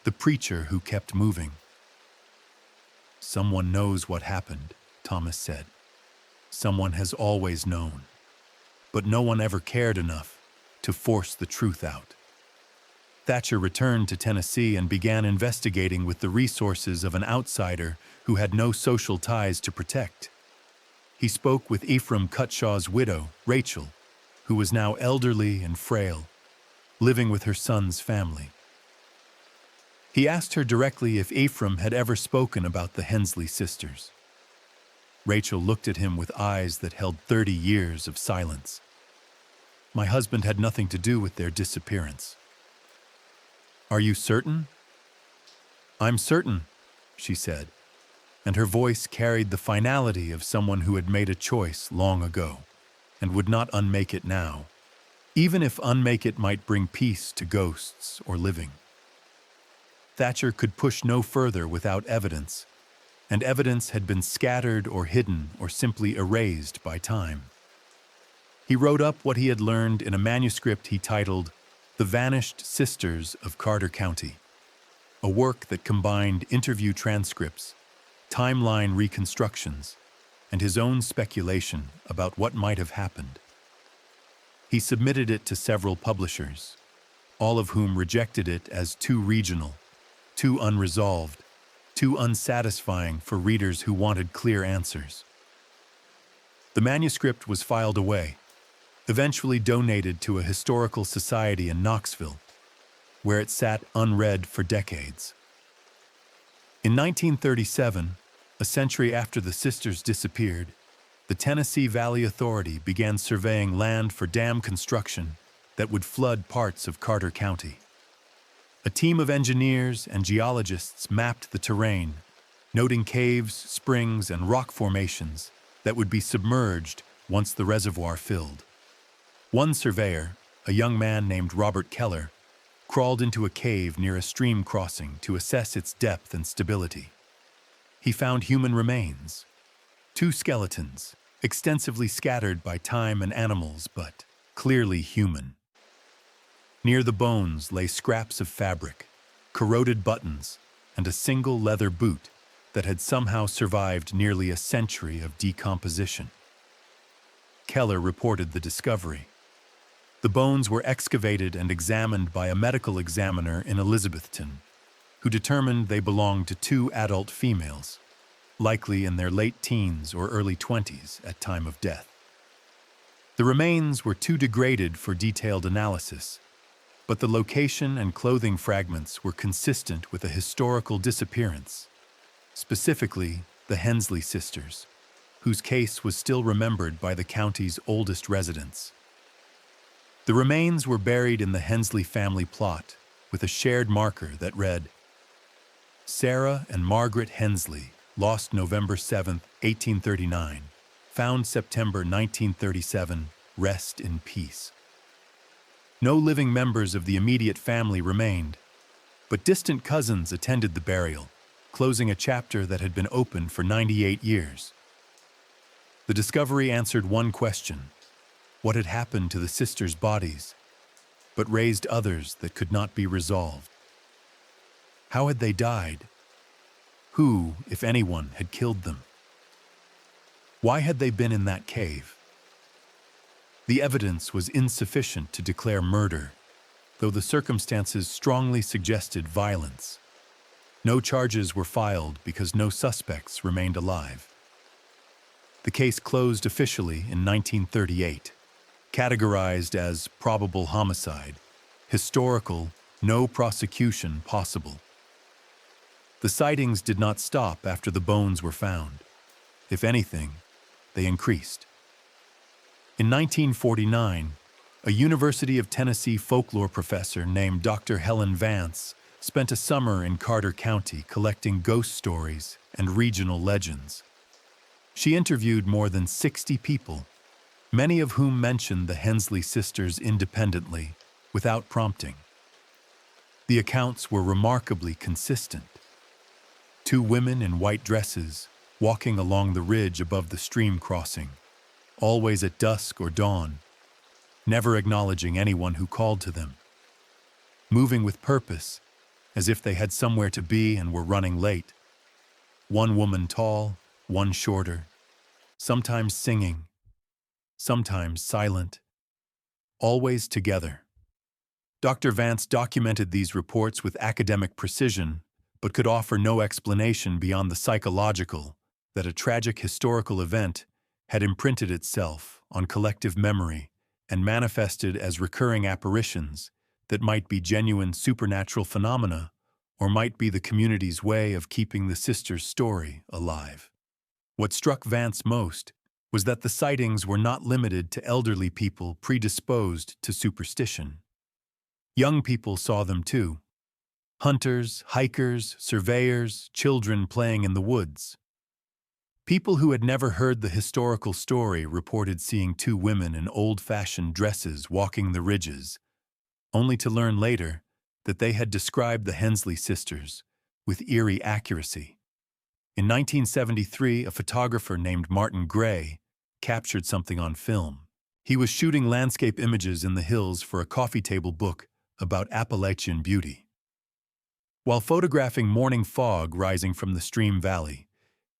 the preacher who kept moving. "Someone knows what happened," Thomas said. "Someone has always known, but no one ever cared enough to force the truth out." Thatcher returned to Tennessee and began investigating with the resources of an outsider who had no social ties to protect. He spoke with Ephraim Cutshaw's widow, Rachel, who was now elderly and frail, living with her son's family. He asked her directly if Ephraim had ever spoken about the Hensley sisters. Rachel looked at him with eyes that held 30 years of silence. "My husband had nothing to do with their disappearance." "Are you certain?" "I'm certain," she said, and her voice carried the finality of someone who had made a choice long ago and would not unmake it now, even if unmake it might bring peace to ghosts or living. Thatcher could push no further without evidence, and evidence had been scattered or hidden or simply erased by time. He wrote up what he had learned in a manuscript he titled The Vanished Sisters of Carter County, a work that combined interview transcripts, timeline reconstructions, and his own speculation about what might have happened. He submitted it to several publishers, all of whom rejected it as too regional, too unresolved, too unsatisfying for readers who wanted clear answers. The manuscript was filed away, eventually donated to a historical society in Knoxville, where it sat unread for decades. In 1937, a century after the sisters disappeared, the Tennessee Valley Authority began surveying land for dam construction that would flood parts of Carter County. A team of engineers and geologists mapped the terrain, noting caves, springs, and rock formations that would be submerged once the reservoir filled. One surveyor, a young man named Robert Keller, crawled into a cave near a stream crossing to assess its depth and stability. He found human remains, 2 skeletons, extensively scattered by time and animals, but clearly human. Near the bones lay scraps of fabric, corroded buttons, and a single leather boot that had somehow survived nearly a century of decomposition. Keller reported the discovery. The bones were excavated and examined by a medical examiner in Elizabethton, who determined they belonged to 2 adult females, likely in their late teens or early 20s at time of death. The remains were too degraded for detailed analysis, but the location and clothing fragments were consistent with a historical disappearance, specifically the Hensley sisters, whose case was still remembered by the county's oldest residents. The remains were buried in the Hensley family plot with a shared marker that read, "Sarah and Margaret Hensley, lost November 7, 1839, found September 1937, rest in peace." No living members of the immediate family remained, but distant cousins attended the burial, closing a chapter that had been open for 98 years. The discovery answered one question: what had happened to the sisters' bodies, but raised others that could not be resolved. How had they died? Who, if anyone, had killed them? Why had they been in that cave? The evidence was insufficient to declare murder, though the circumstances strongly suggested violence. No charges were filed because no suspects remained alive. The case closed officially in 1938, categorized as probable homicide, historical, no prosecution possible. The sightings did not stop after the bones were found. If anything, they increased. In 1949, a University of Tennessee folklore professor named Dr. Helen Vance spent a summer in Carter County collecting ghost stories and regional legends. She interviewed more than 60 people, many of whom mentioned the Hensley sisters independently, without prompting. The accounts were remarkably consistent. 2 women in white dresses walking along the ridge above the stream crossing, always at dusk or dawn, never acknowledging anyone who called to them. Moving with purpose, as if they had somewhere to be and were running late. One woman tall, one shorter, sometimes singing, sometimes silent, always together. Dr. Vance documented these reports with academic precision, but could offer no explanation beyond the psychological that a tragic historical event had imprinted itself on collective memory and manifested as recurring apparitions that might be genuine supernatural phenomena or might be the community's way of keeping the sisters' story alive. What struck Vance most was that the sightings were not limited to elderly people predisposed to superstition. Young people saw them too. Hunters, hikers, surveyors, children playing in the woods. People who had never heard the historical story reported seeing 2 women in old-fashioned dresses walking the ridges, only to learn later that they had described the Hensley sisters with eerie accuracy. In 1973, a photographer named Martin Gray captured something on film. He was shooting landscape images in the hills for a coffee table book about Appalachian beauty. While photographing morning fog rising from the stream valley,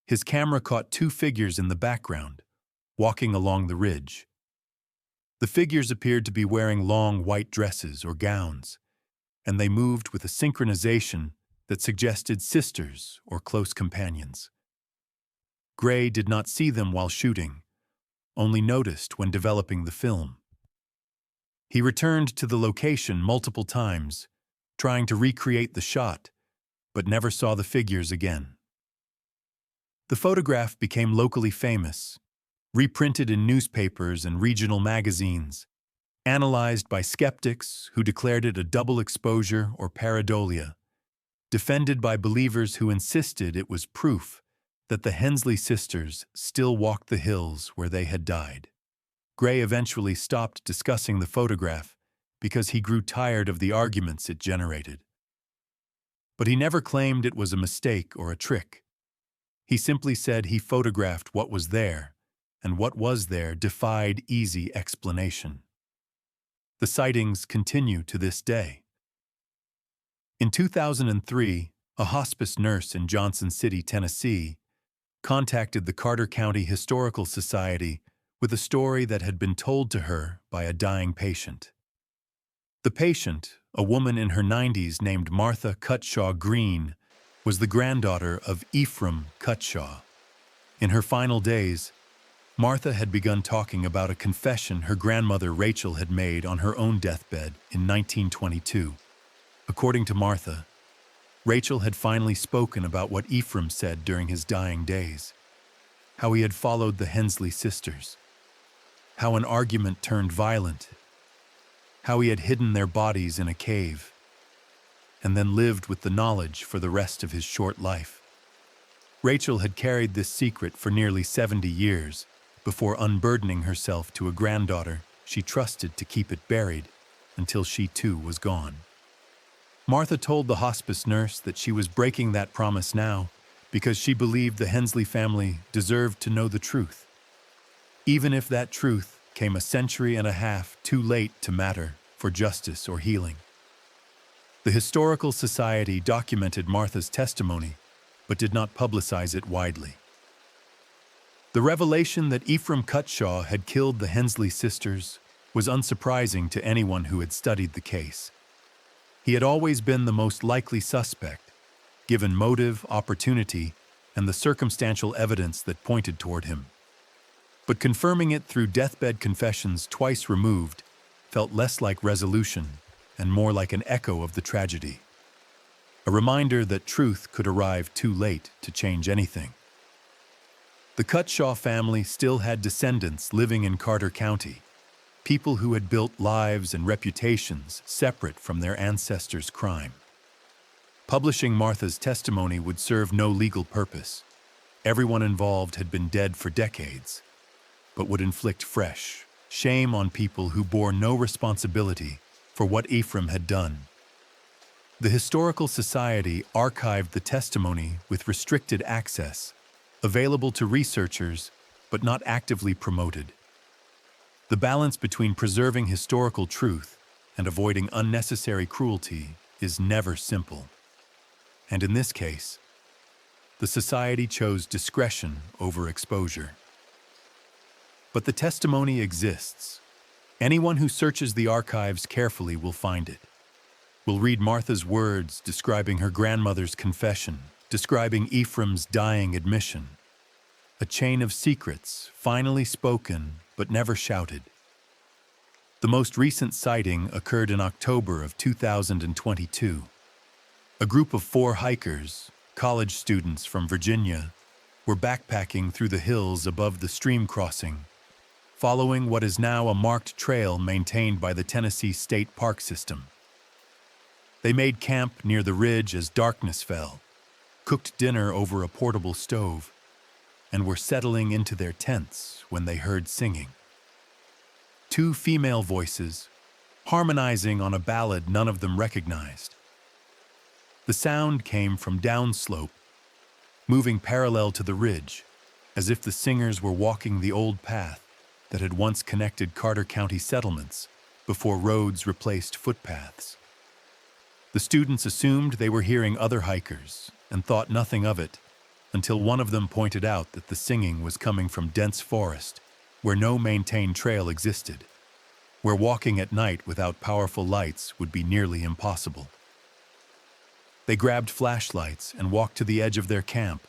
his camera caught 2 figures in the background, walking along the ridge. The figures appeared to be wearing long white dresses or gowns, and they moved with a synchronization that suggested sisters or close companions. Gray did not see them while shooting, only noticed when developing the film. He returned to the location multiple times, trying to recreate the shot, but never saw the figures again. The photograph became locally famous, reprinted in newspapers and regional magazines, analyzed by skeptics who declared it a double exposure or pareidolia, defended by believers who insisted it was proof that the Hensley sisters still walked the hills where they had died. Gray eventually stopped discussing the photograph because he grew tired of the arguments it generated. But he never claimed it was a mistake or a trick. He simply said he photographed what was there, and what was there defied easy explanation. The sightings continue to this day. In 2003, a hospice nurse in Johnson City, Tennessee, contacted the Carter County Historical Society with a story that had been told to her by a dying patient. The patient, a woman in her 90s named Martha Cutshaw Green, was the granddaughter of Ephraim Cutshaw. In her final days, Martha had begun talking about a confession her grandmother Rachel had made on her own deathbed in 1922. According to Martha, Rachel had finally spoken about what Ephraim said during his dying days, how he had followed the Hensley sisters, how an argument turned violent, how he had hidden their bodies in a cave, and then lived with the knowledge for the rest of his short life. Rachel had carried this secret for nearly 70 years before unburdening herself to a granddaughter she trusted to keep it buried until she too was gone. Martha told the hospice nurse that she was breaking that promise now because she believed the Hensley family deserved to know the truth, even if that truth came a century and a half too late to matter for justice or healing. The Historical Society documented Martha's testimony, but did not publicize it widely. The revelation that Ephraim Cutshaw had killed the Hensley sisters was unsurprising to anyone who had studied the case. He had always been the most likely suspect, given motive, opportunity, and the circumstantial evidence that pointed toward him. But confirming it through deathbed confessions twice removed felt less like resolution and more like an echo of the tragedy. A reminder that truth could arrive too late to change anything. The Cutshaw family still had descendants living in Carter County, people who had built lives and reputations separate from their ancestors' crime. Publishing Martha's testimony would serve no legal purpose. Everyone involved had been dead for decades, but would inflict fresh shame on people who bore no responsibility for what Ephraim had done. The Historical Society archived the testimony with restricted access, available to researchers but not actively promoted. The balance between preserving historical truth and avoiding unnecessary cruelty is never simple. And in this case, the Society chose discretion over exposure. But the testimony exists. Anyone who searches the archives carefully will find it. Will read Martha's words describing her grandmother's confession, describing Ephraim's dying admission. A chain of secrets, finally spoken but never shouted. The most recent sighting occurred in October of 2022. A group of 4 hikers, college students from Virginia, were backpacking through the hills above the stream crossing, following what is now a marked trail maintained by the Tennessee State Park System. They made camp near the ridge as darkness fell, cooked dinner over a portable stove, and were settling into their tents when they heard singing. 2 female voices, harmonizing on a ballad none of them recognized. The sound came from downslope, moving parallel to the ridge, as if the singers were walking the old path that had once connected Carter County settlements before roads replaced footpaths. The students assumed they were hearing other hikers and thought nothing of it until one of them pointed out that the singing was coming from dense forest where no maintained trail existed, where walking at night without powerful lights would be nearly impossible. They grabbed flashlights and walked to the edge of their camp,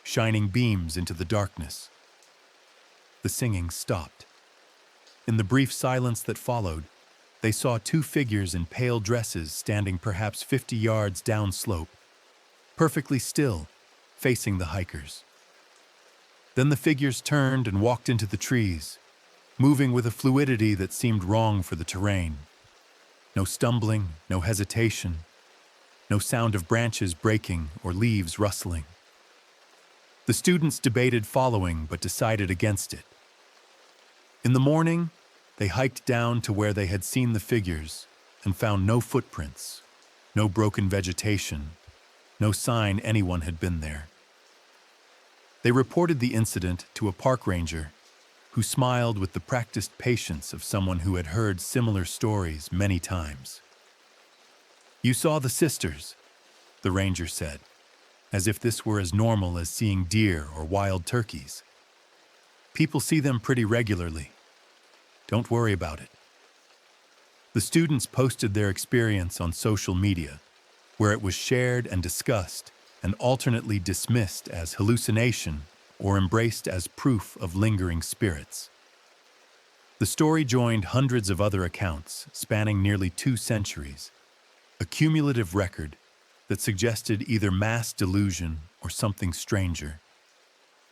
shining beams into the darkness. The singing stopped. In the brief silence that followed, they saw two figures in pale dresses standing perhaps 50 yards downslope, perfectly still, facing the hikers. Then the figures turned and walked into the trees, moving with a fluidity that seemed wrong for the terrain. No stumbling, no hesitation, no sound of branches breaking or leaves rustling. The students debated following but decided against it. In the morning, they hiked down to where they had seen the figures and found no footprints, no broken vegetation, no sign anyone had been there. They reported the incident to a park ranger who smiled with the practiced patience of someone who had heard similar stories many times. "You saw the sisters," the ranger said, as if this were as normal as seeing deer or wild turkeys. "People see them pretty regularly. Don't worry about it." The students posted their experience on social media, where it was shared and discussed and alternately dismissed as hallucination or embraced as proof of lingering spirits. The story joined hundreds of other accounts spanning nearly 2 centuries, a cumulative record that suggested either mass delusion or something stranger.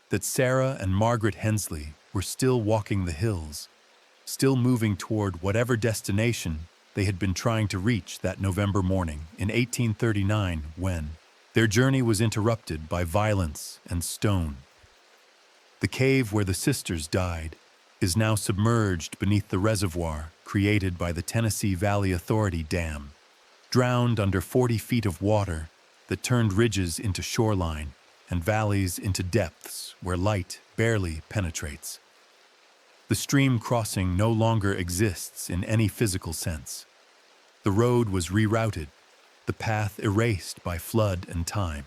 That Sarah and Margaret Hensley were still walking the hills, still moving toward whatever destination they had been trying to reach that November morning in 1839 when their journey was interrupted by violence and stone. The cave where the sisters died is now submerged beneath the reservoir created by the Tennessee Valley Authority Dam, drowned under 40 feet of water that turned ridges into shoreline and valleys into depths where light barely penetrates. The stream crossing no longer exists in any physical sense. The road was rerouted, the path erased by flood and time.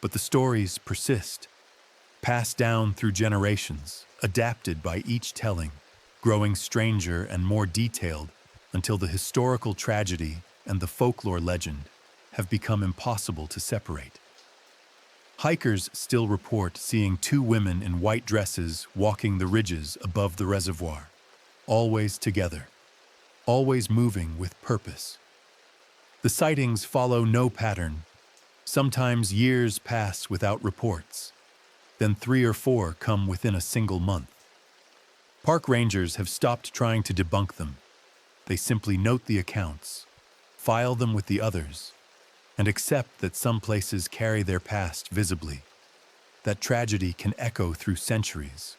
But the stories persist, passed down through generations, adapted by each telling, growing stranger and more detailed until the historical tragedy and the folklore legend have become impossible to separate. Hikers still report seeing 2 women in white dresses walking the ridges above the reservoir, always together, always moving with purpose. The sightings follow no pattern. Sometimes years pass without reports. Then 3 or 4 come within a single month. Park rangers have stopped trying to debunk them. They simply note the accounts, file them with the others, and accept that some places carry their past visibly, that tragedy can echo through centuries,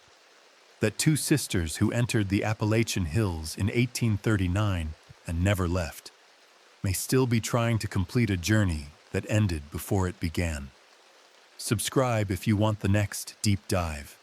that 2 sisters who entered the Appalachian hills in 1839 and never left may still be trying to complete a journey that ended before it began. Subscribe if you want the next deep dive.